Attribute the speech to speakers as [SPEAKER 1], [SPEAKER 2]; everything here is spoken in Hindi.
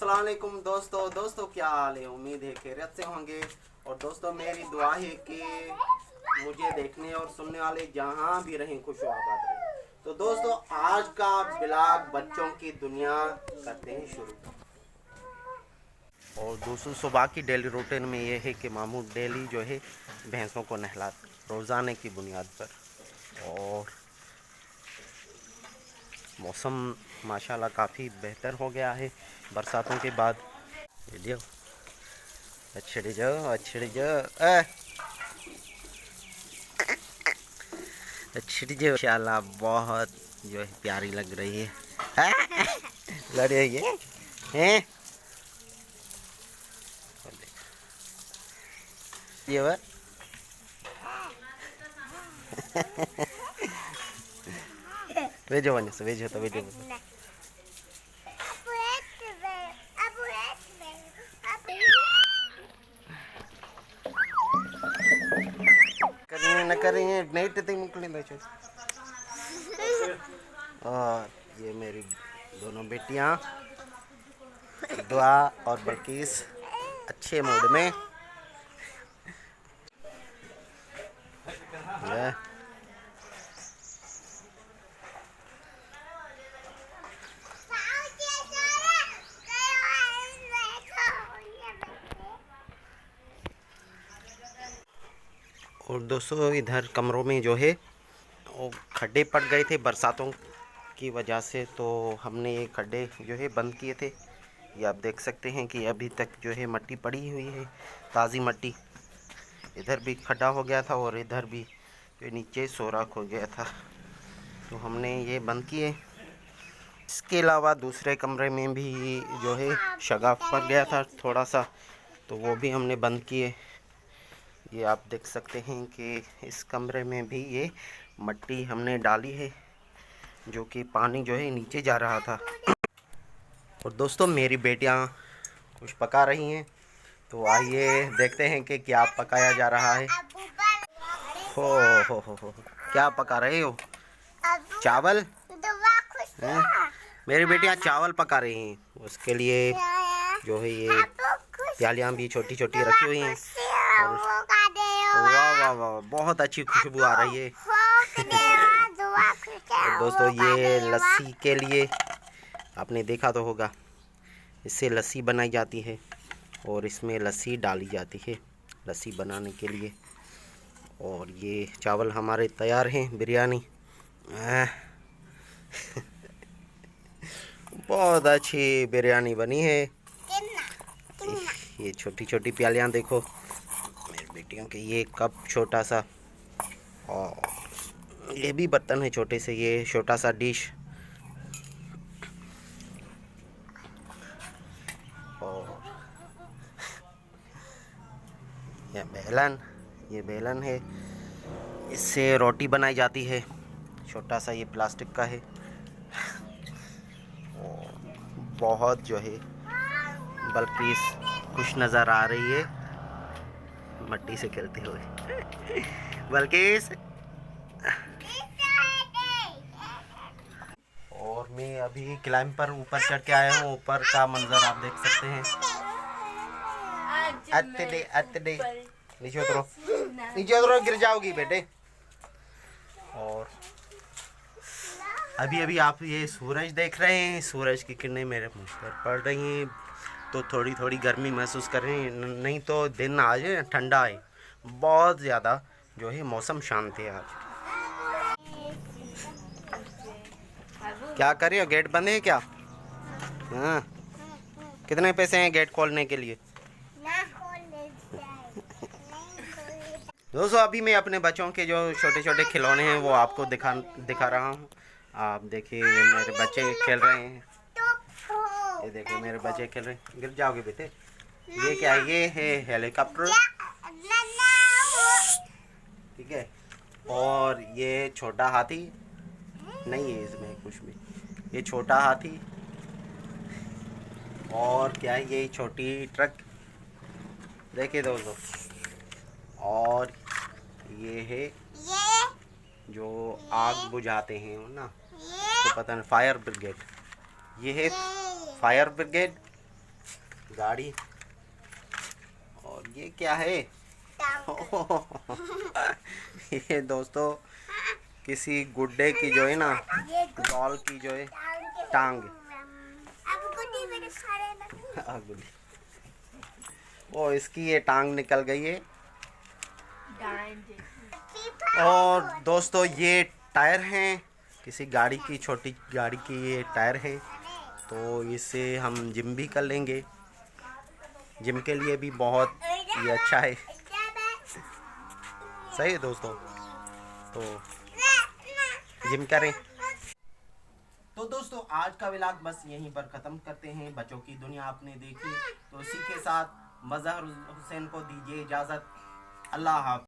[SPEAKER 1] अस्सलाम वालेकुम दोस्तों क्या हाल है। उम्मीद है खैरियत से होंगे। और दोस्तों मेरी दुआ है कि मुझे देखने और सुनने वाले जहाँ भी रहें खुश व आबाद रहें। तो दोस्तों आज का ब्लॉग बच्चों की दुनिया करते हैं शुरू। और दोस्तों सुबह की डेली रूटीन में ये है कि मामू डेली जो है भैंसों को नहला रोज़ाने की बुनियाद पर। और मौसम माशाल्लाह काफ़ी बेहतर हो गया है बरसातों के बाद। वीडियो अच्छे जाओ माशाल्लाह बहुत जो है प्यारी लग रही है। लड़े ये हैं ये वो vejo banyak vejo to vejo करेंगे नहीं तो मुकली दो। और ये मेरी दोनों बेटियां दुआ और बल्किस अच्छे मूड में। और दोस्तों इधर कमरों में जो है वो खड्डे पड़ गए थे बरसातों की वजह से, तो हमने ये खड्डे जो है बंद किए थे। ये आप देख सकते हैं कि अभी तक जो है मट्टी पड़ी हुई है, ताज़ी मट्टी। इधर भी खड्डा हो गया था और इधर भी जो नीचे सोराख हो गया था, तो हमने ये बंद किए। इसके अलावा दूसरे कमरे में भी जो है शगाफ पड़ गया था थोड़ा सा, तो वो भी हमने बंद किए। ये आप देख सकते हैं कि इस कमरे में भी ये मट्टी हमने डाली है, जो कि पानी जो है नीचे जा रहा था। और दोस्तों मेरी बेटियां कुछ पका रही हैं, तो आइए देखते हैं कि क्या पकाया जा रहा है। हो क्या पका रहे हो? चावल हैं? मेरी बेटियां चावल पका रही हैं। उसके लिए जो है ये प्यालियाँ भी छोटी छोटी रखी हुई हैं। वाह वाह वाह बहुत अच्छी खुशबू आ रही है। तो दोस्तों ये लस्सी के लिए आपने देखा तो होगा, इससे लस्सी बनाई जाती है और इसमें लस्सी डाली जाती है लस्सी बनाने के लिए। और ये चावल हमारे तैयार हैं, बिरयानी बहुत अच्छी बिरयानी बनी है। ये छोटी छोटी प्यालियाँ देखो मेरी बेटियों के, ये कप छोटा सा, और ये भी बर्तन है छोटे से, ये छोटा सा डिश। और ये बेलन है, इससे रोटी बनाई जाती है। छोटा सा ये प्लास्टिक का है। और बहुत जो है बल्कि खुश नज़र आ रही है मट्टी से खेलते हुए। बल्किस और मैं अभी क्लाइंब पर ऊपर चढ़ के आया हूँ। ऊपर का मंजर आप देख सकते हैं। अत्ते नीचे उतरो गिर जाओगी बेटे। और अभी आप ये सूरज देख रहे हैं, सूरज की किरणें मेरे मुंह पर पड़ रही हैं, तो थोड़ी थोड़ी गर्मी महसूस कर रहे हैं। नहीं तो दिन आज ठंडा है, बहुत ज़्यादा जो है मौसम शांत है आज। क्या कर रहे हो? गेट बंद है क्या? हाँ, कितने पैसे हैं गेट खोलने के लिए? दोस्तों अभी मैं अपने बच्चों के जो छोटे छोटे खिलौने हैं वो आपको दिखा रहा हूँ। आप देखिए मेरे बच्चे खेल रहे हैं। ये देखिए मेरे बच्चे खेल रहे हैं। गिर जाओगे बेटे। ये क्या है? ये है हेलीकॉप्टर, ठीक है। और ये छोटा हाथी नहीं है इसमें कुछ भी, ये छोटा हाथी। और क्या है? ये छोटी ट्रक देखिए दोस्तों। और ये है जो आग बुझाते हैं ना, तो पता नहीं, फायर ब्रिगेड। ये है फायर ब्रिगेड। गाड़ी। और ये क्या है? ये दोस्तों किसी गुड्डे की जो है ना, डॉल की जो है टांग। ओ इसकी ये टांग निकल गई है। और दोस्तों ये टायर हैं, किसी गाड़ी की, छोटी गाड़ी की ये टायर है। तो इससे हम जिम भी कर लेंगे, जिम के लिए भी बहुत ये अच्छा है। सही है दोस्तों, तो जिम करें। तो दोस्तों आज का व्लॉग बस यहीं पर ख़त्म करते हैं। बच्चों की दुनिया आपने देखी, तो इसी के साथ मज़हर हुसैन को दीजिए इजाज़त। अल्लाह हाफ़िज़।